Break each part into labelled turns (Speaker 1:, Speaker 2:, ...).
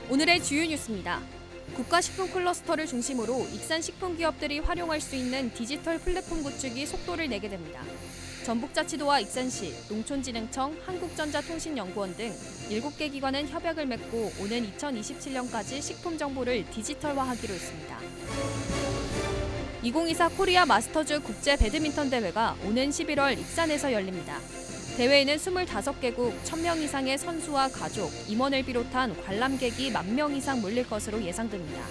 Speaker 1: 오늘의 주요 뉴스입니다. 국가식품 클러스터를 중심으로 익산 식품 기업들이 활용할 수 있는 디지털 플랫폼 구축이 속도를 내게 됩니다. 전북자치도와 익산시, 농촌진흥청, 한국전자통신연구원 등 7개 기관은 협약을 맺고 오는 2027년까지 식품 정보를 디지털화하기로 했습니다. 2024 코리아 마스터즈 국제 배드민턴 대회가 오는 11월 익산에서 열립니다. 대회에는 25개국 1,000명 이상의 선수와 가족, 임원을 비롯한 관람객이 10,000명 이상 몰릴 것으로 예상됩니다.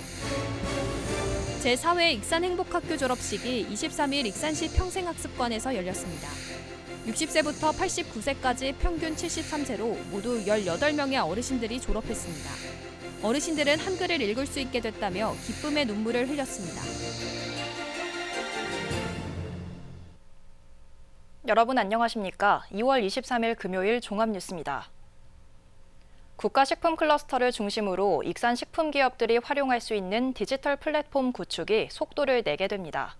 Speaker 1: 제4회 익산 행복학교 졸업식이 23일 익산시 평생학습관에서 열렸습니다. 60세부터 89세까지 평균 73세로 모두 18명의 어르신들이 졸업했습니다. 어르신들은 한글을 읽을 수 있게 됐다며 기쁨의 눈물을 흘렸습니다.
Speaker 2: 여러분 안녕하십니까? 2월 23일 금요일 종합뉴스입니다. 국가식품 클러스터를 중심으로 익산 식품 기업들이 활용할 수 있는 디지털 플랫폼 구축이 속도를 내게 됩니다.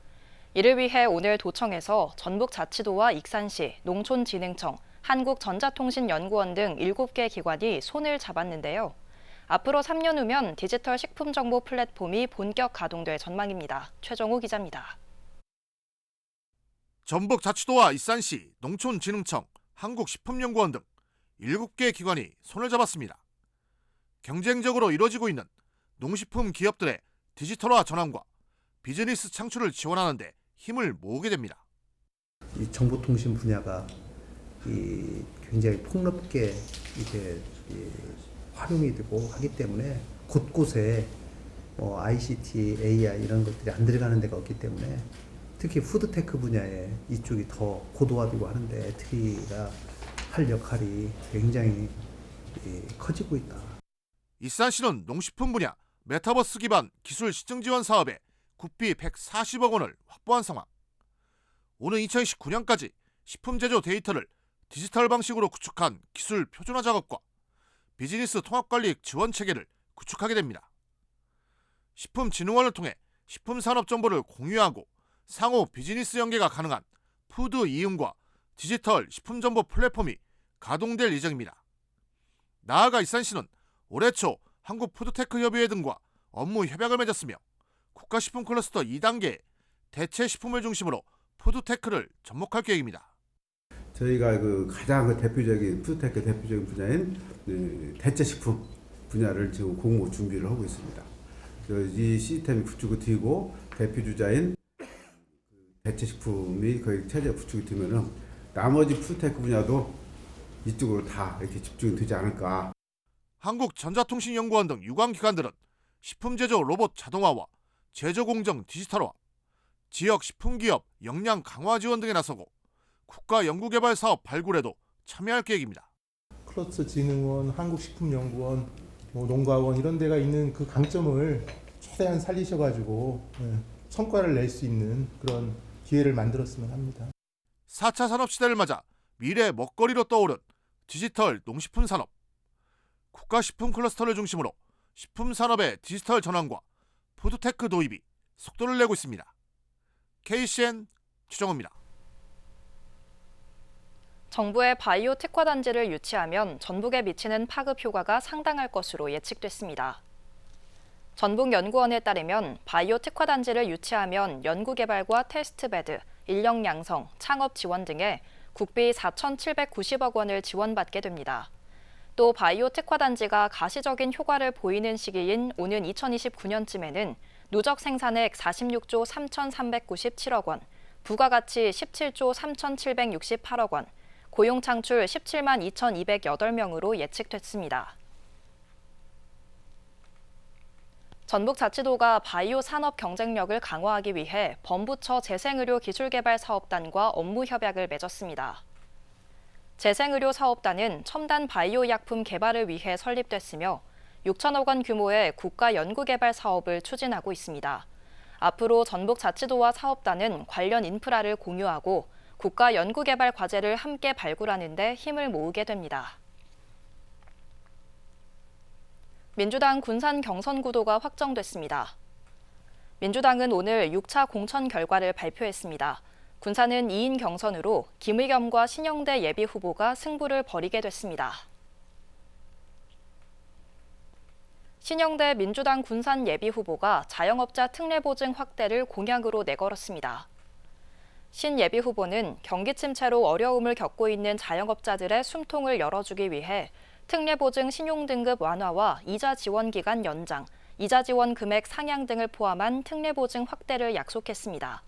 Speaker 2: 이를 위해 오늘 도청에서 전북자치도와 익산시, 농촌진흥청, 한국전자통신연구원 등 7개 기관이 손을 잡았는데요. 앞으로 3년 후면 디지털 식품 정보 플랫폼이 본격 가동될 전망입니다. 최정우 기자입니다.
Speaker 3: 전북자치도와 익산시, 농촌진흥청, 한국식품연구원 등 7개 기관이 손을 잡았습니다. 경쟁적으로 이뤄지고 있는 농식품 기업들의 디지털화 전환과 비즈니스 창출을 지원하는 데 힘을 모으게 됩니다.
Speaker 4: 이 정보통신 분야가 굉장히 폭넓게 이제 활용이 되고 하기 때문에 곳곳에 ICT, AI 이런 것들이 안 들어가는 데가 없기 때문에 특히 푸드테크 분야에 이쪽이 더 고도화되고 하는데 트리가 할 역할이 굉장히 커지고 있다.
Speaker 3: 익산시는 농식품 분야 메타버스 기반 기술 시증 지원 사업에 국비 140억 원을 확보한 상황. 오는 2019년까지 식품 제조 데이터를 디지털 방식으로 구축한 기술 표준화 작업과 비즈니스 통합관리 지원 체계를 구축하게 됩니다. 식품진흥원을 통해 식품산업 정보를 공유하고 상호 비즈니스 연계가 가능한 푸드 이음과 디지털 식품정보 플랫폼이 가동될 예정입니다. 나아가 익산시는 올해 초 한국푸드테크협의회 등과 업무 협약을 맺었으며 국가식품 클러스터 2단계에 대체 식품을 중심으로 푸드테크를 접목할 계획입니다.
Speaker 5: 저희가 가장 대표적인 푸드테크 대표적인 분야인 대체 식품 분야를 지금 공모 준비를 하고 있습니다. 이 시스템이 구축이 되고 대표 주자인 대체 식품이 거의 체제 구축이 되면은 나머지 푸드테크 분야도 이쪽으로 다 이렇게 집중이 되지 않을까.
Speaker 3: 한국전자통신연구원 등 유관기관들은 식품 제조 로봇 자동화와 제조 공정 디지털화, 지역 식품기업 역량 강화 지원 등에 나서고 국가 연구개발 사업 발굴에도 참여할 계획입니다.
Speaker 6: 클러스터 진흥원, 한국식품연구원, 농가원 이런 데가 있는 그 강점을 최대한 살리셔가지고 성과를 낼 수 있는 그런 기회를 만들었으면 합니다.
Speaker 3: 4차 산업시대를 맞아 미래 먹거리로 떠오른 디지털 농식품 산업. 국가식품 클러스터를 중심으로 식품산업의 디지털 전환과 푸드테크 도입이 속도를 내고 있습니다. KCN 최정호입니다.
Speaker 2: 정부의 바이오 특화 단지를 유치하면 전북에 미치는 파급 효과가 상당할 것으로 예측됐습니다. 전북연구원에 따르면 바이오 특화 단지를 유치하면 연구개발과 테스트베드, 인력 양성, 창업 지원 등에 국비 4,790억 원을 지원받게 됩니다. 또 바이오 특화 단지가 가시적인 효과를 보이는 시기인 오는 2029년쯤에는 누적 생산액 46조 3,397억 원, 부가가치 17조 3,768억 원, 고용 창출 17만 2,208명으로 예측됐습니다. 전북자치도가 바이오 산업 경쟁력을 강화하기 위해 범부처 재생의료 기술개발사업단과 업무 협약을 맺었습니다. 재생의료 사업단은 첨단 바이오 약품 개발을 위해 설립됐으며 6천억 원 규모의 국가 연구개발 사업을 추진하고 있습니다. 앞으로 전북자치도와 사업단은 관련 인프라를 공유하고 국가 연구개발 과제를 함께 발굴하는 데 힘을 모으게 됩니다. 민주당 군산 경선 구도가 확정됐습니다. 민주당은 오늘 6차 공천 결과를 발표했습니다. 군산은 2인 경선으로 김의겸과 신영대 예비후보가 승부를 벌이게 됐습니다. 신영대 민주당 군산 예비 후보가 자영업자 특례 보증 확대를 공약으로 내걸었습니다. 신 예비 후보는 경기 침체로 어려움을 겪고 있는 자영업자들의 숨통을 열어주기 위해 특례 보증 신용 등급 완화와 이자 지원 기간 연장, 이자 지원 금액 상향 등을 포함한 특례 보증 확대를 약속했습니다.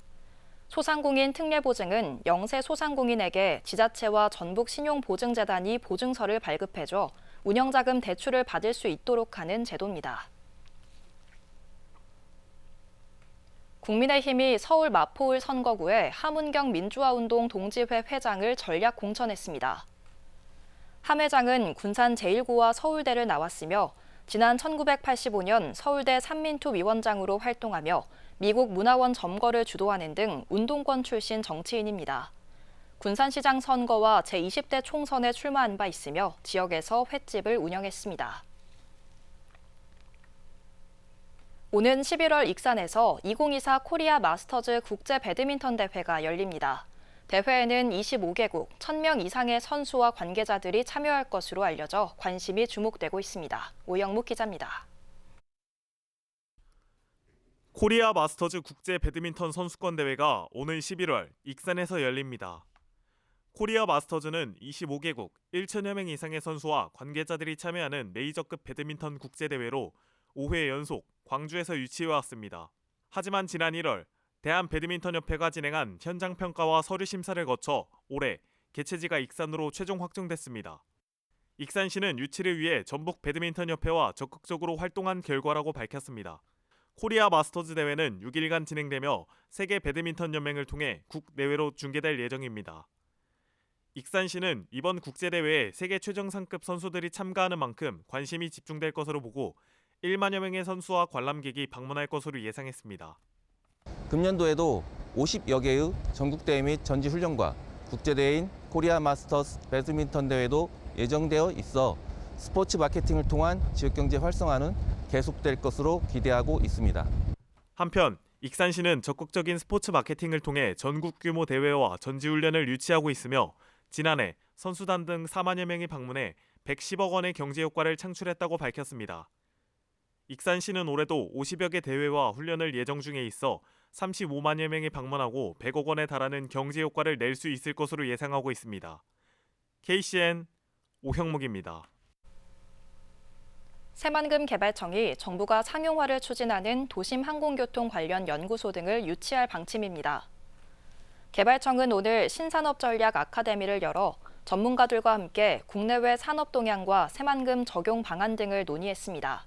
Speaker 2: 소상공인 특례 보증은 영세 소상공인에게 지자체와 전북신용보증재단이 보증서를 발급해줘 운영자금 대출을 받을 수 있도록 하는 제도입니다. 국민의힘이 서울 마포을 선거구에 함은경 민주화운동 동지회 회장을 전략 공천했습니다. 함 회장은 군산 제1고와 서울대를 나왔으며 지난 1985년 서울대 삼민투 위원장으로 활동하며 미국 문화원 점거를 주도하는 등 운동권 출신 정치인입니다. 군산시장 선거와 제20대 총선에 출마한 바 있으며 지역에서 횟집을 운영했습니다. 오는 11월 익산에서 2024 코리아 마스터즈 국제 배드민턴 대회가 열립니다. 대회에는 25개국 1,000명 이상의 선수와 관계자들이 참여할 것으로 알려져 관심이 주목되고 있습니다. 오영묵 기자입니다.
Speaker 7: 코리아 마스터즈 국제 배드민턴 선수권 대회가 오는 11월 익산에서 열립니다. 코리아 마스터즈는 25개국 1,000여 명 이상의 선수와 관계자들이 참여하는 메이저급 배드민턴 국제대회로 5회 연속 광주에서 유치해왔습니다. 하지만 지난 1월 대한배드민턴협회가 진행한 현장평가와 서류심사를 거쳐 올해 개최지가 익산으로 최종 확정됐습니다. 익산시는 유치를 위해 전북배드민턴협회와 적극적으로 활동한 결과라고 밝혔습니다. 코리아 마스터즈 대회는 6일간 진행되며 세계 배드민턴 연맹을 통해 국내외로 중계될 예정입니다. 익산시는 이번 국제대회에 세계 최정상급 선수들이 참가하는 만큼 관심이 집중될 것으로 보고 1만여 명의 선수와 관람객이 방문할 것으로 예상했습니다.
Speaker 8: 금년도에도 50여 개의 전국대회 및 전지훈련과 국제대회인 코리아 마스터스 배드민턴 대회도 예정되어 있어 스포츠 마케팅을 통한 지역경제 활성화는 계속될 것으로 기대하고 있습니다.
Speaker 7: 한편 익산시는 적극적인 스포츠 마케팅을 통해 전국 규모 대회와 전지훈련을 유치하고 있으며 지난해 선수단 등 4만여 명이 방문해 110억 원의 경제 효과를 창출했다고 밝혔습니다. 익산시는 올해도 50여 개 대회와 훈련을 예정 중에 있어 35만여 명이 방문하고 100억 원에 달하는 경제 효과를 낼 수 있을 것으로 예상하고 있습니다. KCN 오형묵입니다.
Speaker 2: 새만금 개발청이 정부가 상용화를 추진하는 도심 항공교통 관련 연구소 등을 유치할 방침입니다. 개발청은 오늘 신산업 전략 아카데미를 열어 전문가들과 함께 국내외 산업 동향과 새만금 적용 방안 등을 논의했습니다.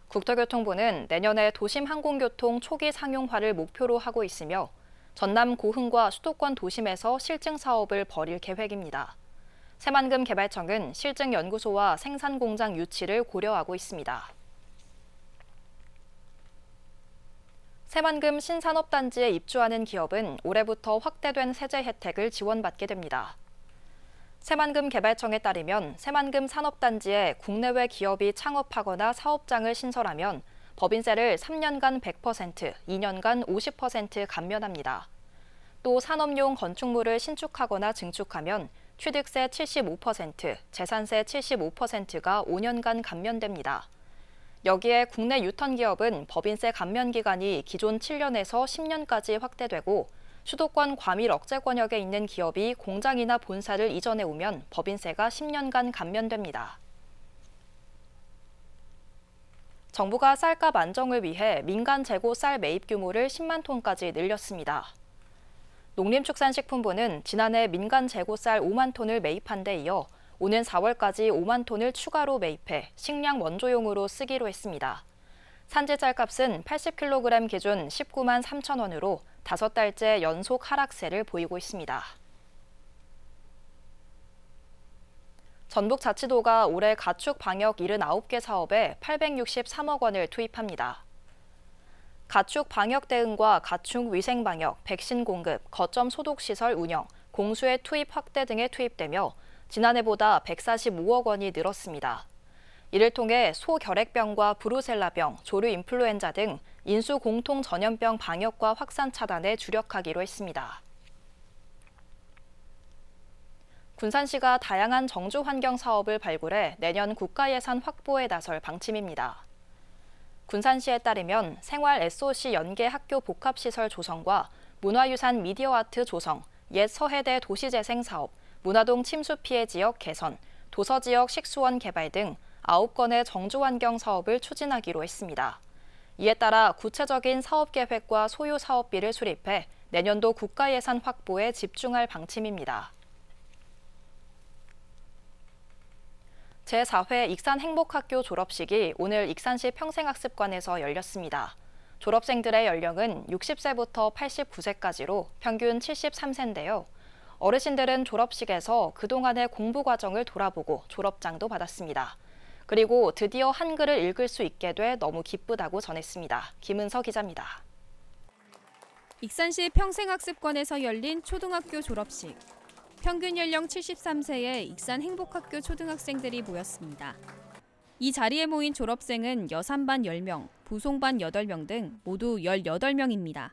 Speaker 2: 국토교통부는 내년에 도심 항공교통 초기 상용화를 목표로 하고 있으며 전남 고흥과 수도권 도심에서 실증 사업을 벌일 계획입니다. 새만금 개발청은 실증 연구소와 생산 공장 유치를 고려하고 있습니다. 새만금 신산업단지에 입주하는 기업은 올해부터 확대된 세제 혜택을 지원받게 됩니다. 새만금 개발청에 따르면 새만금 산업단지에 국내외 기업이 창업하거나 사업장을 신설하면 법인세를 3년간 100%, 2년간 50% 감면합니다. 또 산업용 건축물을 신축하거나 증축하면 취득세 75%, 재산세 75%가 5년간 감면됩니다. 여기에 국내 유턴 기업은 법인세 감면 기간이 기존 7년에서 10년까지 확대되고 수도권 과밀 억제 권역에 있는 기업이 공장이나 본사를 이전해 오면 법인세가 10년간 감면됩니다. 정부가 쌀값 안정을 위해 민간 재고 쌀 매입 규모를 10만 톤까지 늘렸습니다. 농림축산식품부는 지난해 민간 재고 쌀 5만 톤을 매입한 데 이어 오는 4월까지 5만 톤을 추가로 매입해 식량 원조용으로 쓰기로 했습니다. 산지 쌀값은 80kg 기준 19만 3천 원으로 5달째 연속 하락세를 보이고 있습니다. 전북자치도가 올해 가축 방역 79개 사업에 863억 원을 투입합니다. 가축 방역 대응과 가축 위생 방역, 백신 공급, 거점 소독 시설 운영, 공수의 투입 확대 등에 투입되며 지난해보다 145억 원이 늘었습니다. 이를 통해 소결핵병과 브루셀라병, 조류 인플루엔자 등 인수 공통 전염병 방역과 확산 차단에 주력하기로 했습니다. 군산시가 다양한 정주 환경 사업을 발굴해 내년 국가 예산 확보에 나설 방침입니다. 군산시에 따르면 생활 SOC 연계 학교 복합시설 조성과 문화유산 미디어아트 조성, 옛 서해대 도시재생 사업, 문화동 침수 피해 지역 개선, 도서지역 식수원 개발 등 9건의 정주환경 사업을 추진하기로 했습니다. 이에 따라 구체적인 사업계획과 소요 사업비를 수립해 내년도 국가예산 확보에 집중할 방침입니다. 제4회 익산행복학교 졸업식이 오늘 익산시 평생학습관에서 열렸습니다. 졸업생들의 연령은 60세부터 89세까지로 평균 73세인데요. 어르신들은 졸업식에서 그동안의 공부 과정을 돌아보고 졸업장도 받았습니다. 그리고 드디어 한글을 읽을 수 있게 돼 너무 기쁘다고 전했습니다. 김은서 기자입니다.
Speaker 1: 익산시 평생학습관에서 열린 초등학교 졸업식. 평균 연령 73세의 익산 행복학교 초등학생들이 모였습니다. 이 자리에 모인 졸업생은 여산반 10명, 부송반 8명 등 모두 18명입니다.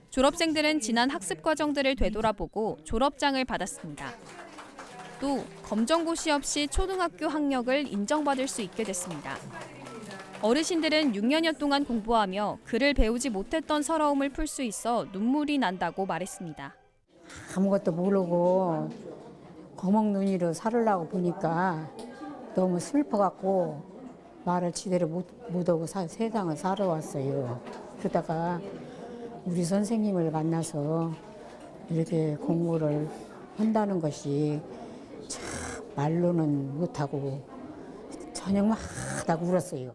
Speaker 1: 졸업생들은 지난 학습 과정들을 되돌아보고 졸업장을 받았습니다. 또 검정고시 없이 초등학교 학력을 인정받을 수 있게 됐습니다. 어르신들은 6년여 동안 공부하며 글을 배우지 못했던 서러움을 풀 수 있어 눈물이 난다고 말했습니다.
Speaker 9: 아무것도 모르고 거먹눈이로 살으려고 보니까 너무 슬퍼갖고 말을 제대로 못하고 세상을 살아왔어요. 그러다가 우리 선생님을 만나서 이렇게 공부를 한다는 것이 참 말로는 못하고 저녁마다 울었어요.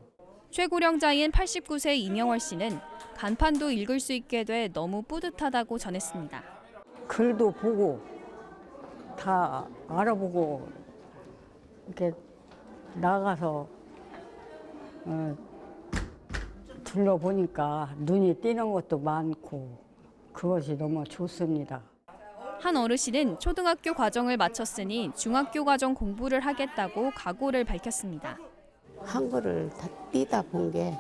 Speaker 1: 최고령자인 89세 이명월 씨는 간판도 읽을 수 있게 돼 너무 뿌듯하다고 전했습니다.
Speaker 10: 글도 보고 다 알아보고 이렇게 나가서 둘러보니까 눈이 띄는 것도 많고 그것이 너무 좋습니다.
Speaker 1: 한 어르신은 초등학교 과정을 마쳤으니 중학교 과정 공부를 하겠다고 각오를 밝혔습니다.
Speaker 11: 한글을 다 띄다 본 게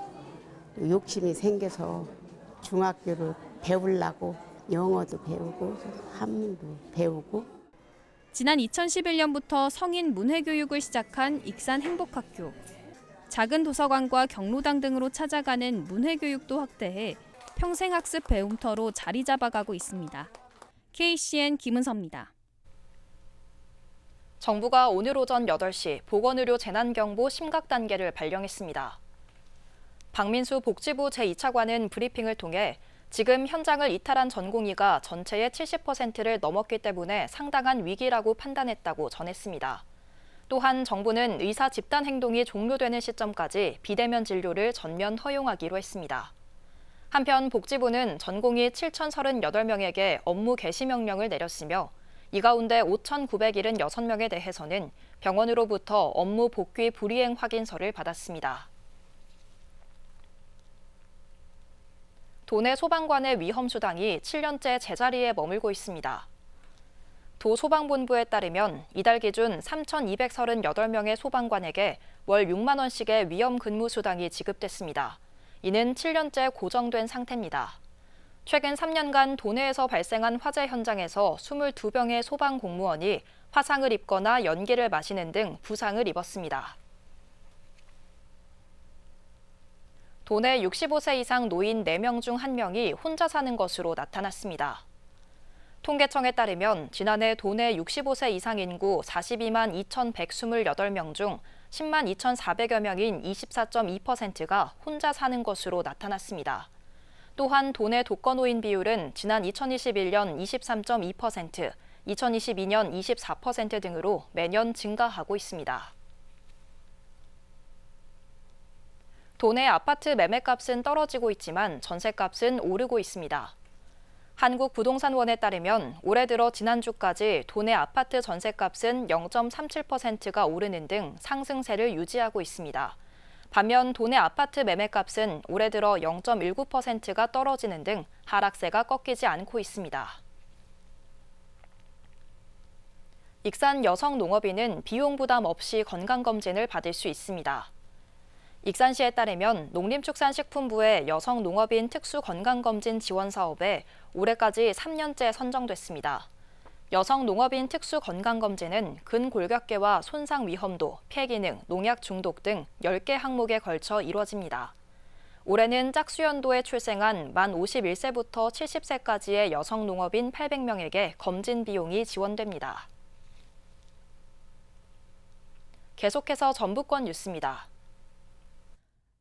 Speaker 11: 욕심이 생겨서 중학교를 배우려고 영어도 배우고 한문도 배우고.
Speaker 1: 지난 2011년부터 성인 문해교육을 시작한 익산 행복학교. 작은 도서관과 경로당 등으로 찾아가는 문해교육도 확대해 평생학습 배움터로 자리 잡아가고 있습니다. KCN 김은서입니다.
Speaker 2: 정부가 오늘 오전 8시 보건의료 재난경보 심각 단계를 발령했습니다. 박민수 복지부 제2차관은 브리핑을 통해 지금 현장을 이탈한 전공의가 전체의 70%를 넘었기 때문에 상당한 위기라고 판단했다고 전했습니다. 또한 정부는 의사 집단 행동이 종료되는 시점까지 비대면 진료를 전면 허용하기로 했습니다. 한편 복지부는 전공의 7,038명에게 업무 개시 명령을 내렸으며 이 가운데 5,976명에 대해서는 병원으로부터 업무 복귀 불이행 확인서를 받았습니다. 도내 소방관의 위험 수당이 7년째 제자리에 머물고 있습니다. 도 소방본부에 따르면 이달 기준 3,238명의 소방관에게 월 6만 원씩의 위험 근무 수당이 지급됐습니다. 이는 7년째 고정된 상태입니다. 최근 3년간 도내에서 발생한 화재 현장에서 22명의 소방 공무원이 화상을 입거나 연기를 마시는 등 부상을 입었습니다. 도내 65세 이상 노인 4명 중 1명이 혼자 사는 것으로 나타났습니다. 통계청에 따르면 지난해 도내 65세 이상 인구 42만 2,128명 중 10만 2,400여 명인 24.2%가 혼자 사는 것으로 나타났습니다. 또한 도내 독거노인 비율은 지난 2021년 23.2%, 2022년 24% 등으로 매년 증가하고 있습니다. 도내 아파트 매매값은 떨어지고 있지만 전세값은 오르고 있습니다. 한국부동산원에 따르면 올해 들어 지난주까지 도내 아파트 전세값은 0.37%가 오르는 등 상승세를 유지하고 있습니다. 반면 도내 아파트 매매값은 올해 들어 0.19%가 떨어지는 등 하락세가 꺾이지 않고 있습니다. 익산 여성농업인은 비용 부담 없이 건강검진을 받을 수 있습니다. 익산시에 따르면 농림축산식품부의 여성농업인 특수건강검진 지원 사업에 올해까지 3년째 선정됐습니다. 여성농업인 특수건강검진은 근골격계와 손상 위험도, 폐기능, 농약 중독 등 10개 항목에 걸쳐 이루어집니다. 올해는 짝수연도에 출생한 만 51세부터 70세까지의 여성 농업인 800명에게 검진 비용이 지원됩니다. 계속해서 전북권 뉴스입니다.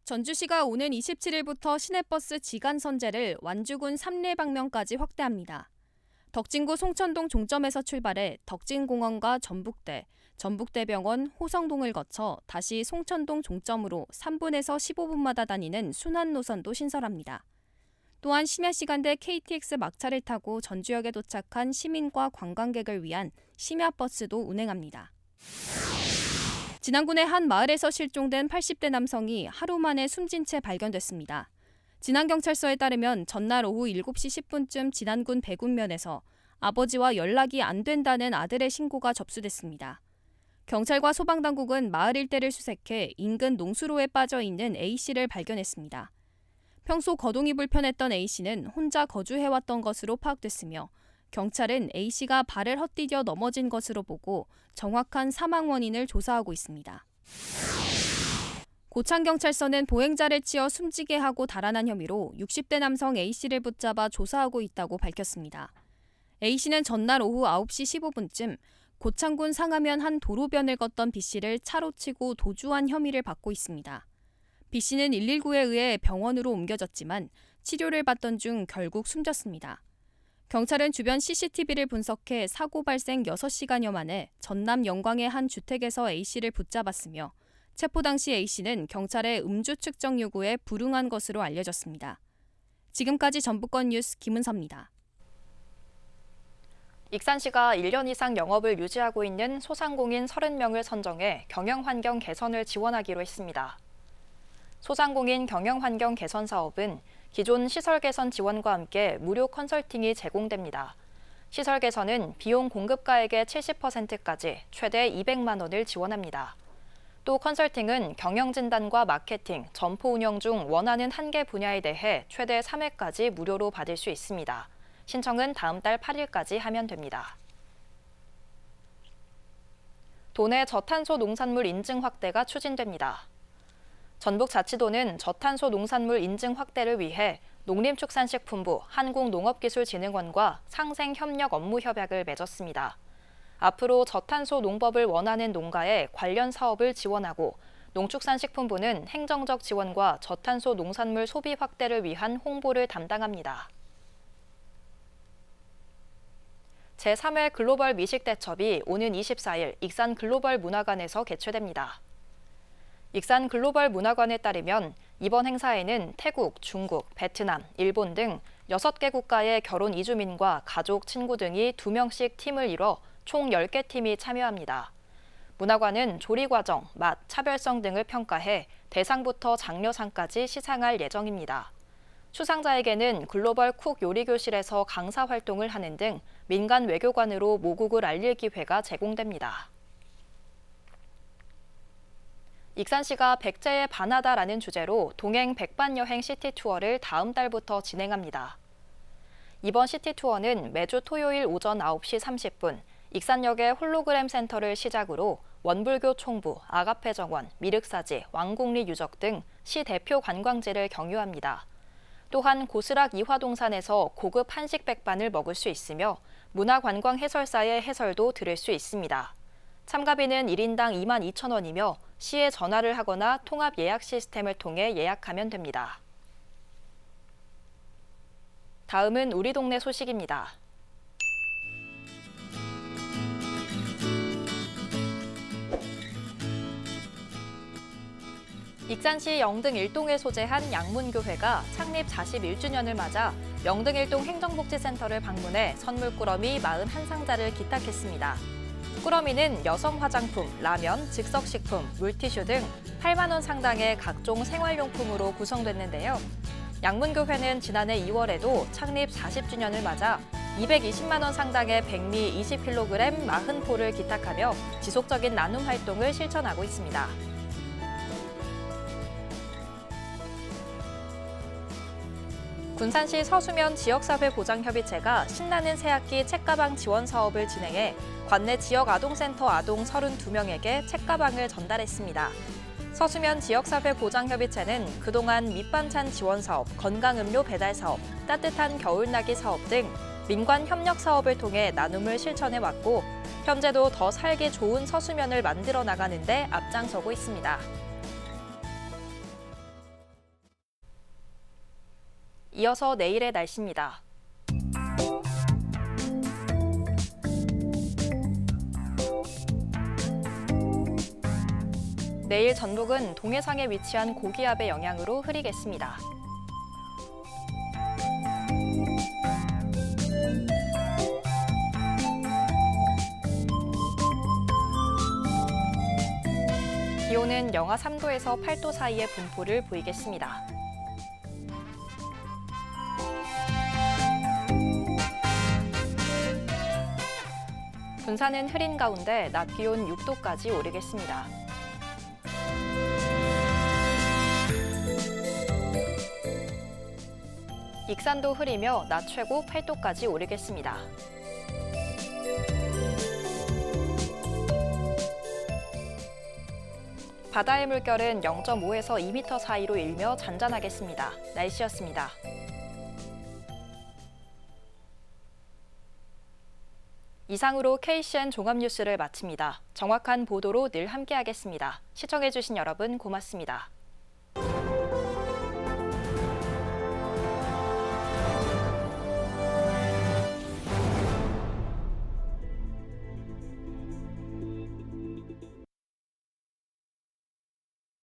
Speaker 1: 전주시가 오는 27일부터 시내버스 지간 선제를 완주군 삼례방면까지 확대합니다. 덕진구 송천동 종점에서 출발해 덕진공원과 전북대, 전북대병원, 호성동을 거쳐 다시 송천동 종점으로 3분에서 15분마다 다니는 순환 노선도 신설합니다. 또한 심야 시간대 KTX 막차를 타고 전주역에 도착한 시민과 관광객을 위한 심야버스도 운행합니다. 진안군의 한 마을에서 실종된 80대 남성이 하루 만에 숨진 채 발견됐습니다. 진안경찰서에 따르면 전날 오후 7시 10분쯤 진안군 배군면에서 아버지와 연락이 안 된다는 아들의 신고가 접수됐습니다. 경찰과 소방당국은 마을 일대를 수색해 인근 농수로에 빠져 있는 A씨를 발견했습니다. 평소 거동이 불편했던 A씨는 혼자 거주해왔던 것으로 파악됐으며 경찰은 A씨가 발을 헛디뎌 넘어진 것으로 보고 정확한 사망 원인을 조사하고 있습니다. 고창경찰서는 보행자를 치어 숨지게 하고 달아난 혐의로 60대 남성 A씨를 붙잡아 조사하고 있다고 밝혔습니다. A씨는 전날 오후 9시 15분쯤 고창군 상하면 한 도로변을 걷던 B씨를 차로 치고 도주한 혐의를 받고 있습니다. B씨는 119에 의해 병원으로 옮겨졌지만 치료를 받던 중 결국 숨졌습니다. 경찰은 주변 CCTV를 분석해 사고 발생 6시간여 만에 전남 영광의 한 주택에서 A씨를 붙잡았으며 체포 당시 A씨는 경찰의 음주 측정 요구에 불응한 것으로 알려졌습니다. 지금까지 전북권 뉴스 김은서입니다.
Speaker 2: 익산시가 1년 이상 영업을 유지하고 있는 소상공인 30명을 선정해 경영환경 개선을 지원하기로 했습니다. 소상공인 경영환경 개선 사업은 기존 시설 개선 지원과 함께 무료 컨설팅이 제공됩니다. 시설 개선은 비용 공급가액의 70%까지 최대 200만 원을 지원합니다. 또 컨설팅은 경영진단과 마케팅, 점포 운영 중 원하는 한 개 분야에 대해 최대 3회까지 무료로 받을 수 있습니다. 신청은 다음 달 8일까지 하면 됩니다. 도내 저탄소 농산물 인증 확대가 추진됩니다. 전북자치도는 저탄소 농산물 인증 확대를 위해 농림축산식품부, 한국농업기술진흥원과 상생협력 업무 협약을 맺었습니다. 앞으로 저탄소 농법을 원하는 농가에 관련 사업을 지원하고 농축산식품부는 행정적 지원과 저탄소 농산물 소비 확대를 위한 홍보를 담당합니다. 제3회 글로벌 미식대첩이 오는 24일 익산 글로벌 문화관에서 개최됩니다. 익산 글로벌 문화관에 따르면 이번 행사에는 태국, 중국, 베트남, 일본 등 6개 국가의 결혼 이주민과 가족, 친구 등이 2명씩 팀을 이뤄 총 10개 팀이 참여합니다. 문화관은 조리 과정, 맛, 차별성 등을 평가해 대상부터 장려상까지 시상할 예정입니다. 수상자에게는 글로벌 쿡 요리교실에서 강사 활동을 하는 등 민간 외교관으로 모국을 알릴 기회가 제공됩니다. 익산시가 백제에 반하다라는 주제로 동행 백반여행 시티투어를 다음 달부터 진행합니다. 이번 시티투어는 매주 토요일 오전 9시 30분 익산역의 홀로그램 센터를 시작으로 원불교 총부, 아가페 정원, 미륵사지, 왕곡리 유적 등 시 대표 관광지를 경유합니다. 또한 고스락 이화동산에서 고급 한식 백반을 먹을 수 있으며 문화관광해설사의 해설도 들을 수 있습니다. 참가비는 1인당 22,000원이며 시에 전화를 하거나 통합 예약 시스템을 통해 예약하면 됩니다. 다음은 우리 동네 소식입니다. 익산시 영등 1동에 소재한 양문교회가 창립 41주년을 맞아 영등 1동 행정복지센터를 방문해 선물 꾸러미 41상자를 기탁했습니다. 꾸러미는 여성 화장품, 라면, 즉석식품, 물티슈 등 8만 원 상당의 각종 생활용품으로 구성됐는데요. 양문교회는 지난해 2월에도 창립 40주년을 맞아 220만 원 상당의 백미 20kg 40포를 기탁하며 지속적인 나눔 활동을 실천하고 있습니다. 군산시 서수면 지역사회보장협의체가 신나는 새학기 책가방 지원 사업을 진행해 관내 지역아동센터 아동 32명에게 책가방을 전달했습니다. 서수면 지역사회보장협의체는 그동안 밑반찬 지원 사업, 건강음료 배달 사업, 따뜻한 겨울나기 사업 등 민관 협력 사업을 통해 나눔을 실천해왔고 현재도 더 살기 좋은 서수면을 만들어 나가는 데 앞장서고 있습니다. 이어서 내일의 날씨입니다. 내일 전북은 동해상에 위치한 고기압의 영향으로 흐리겠습니다. 기온은 영하 3도에서 8도 사이의 분포를 보이겠습니다. 군산은 흐린 가운데 낮 기온 6도까지 오르겠습니다. 익산도 흐리며 낮 최고 8도까지 오르겠습니다. 바다의 물결은 0.5에서 2m 사이로 일며 잔잔하겠습니다. 날씨였습니다. 이상으로 KCN 종합뉴스를 마칩니다. 정확한 보도로 늘 함께하겠습니다. 시청해주신 여러분 고맙습니다.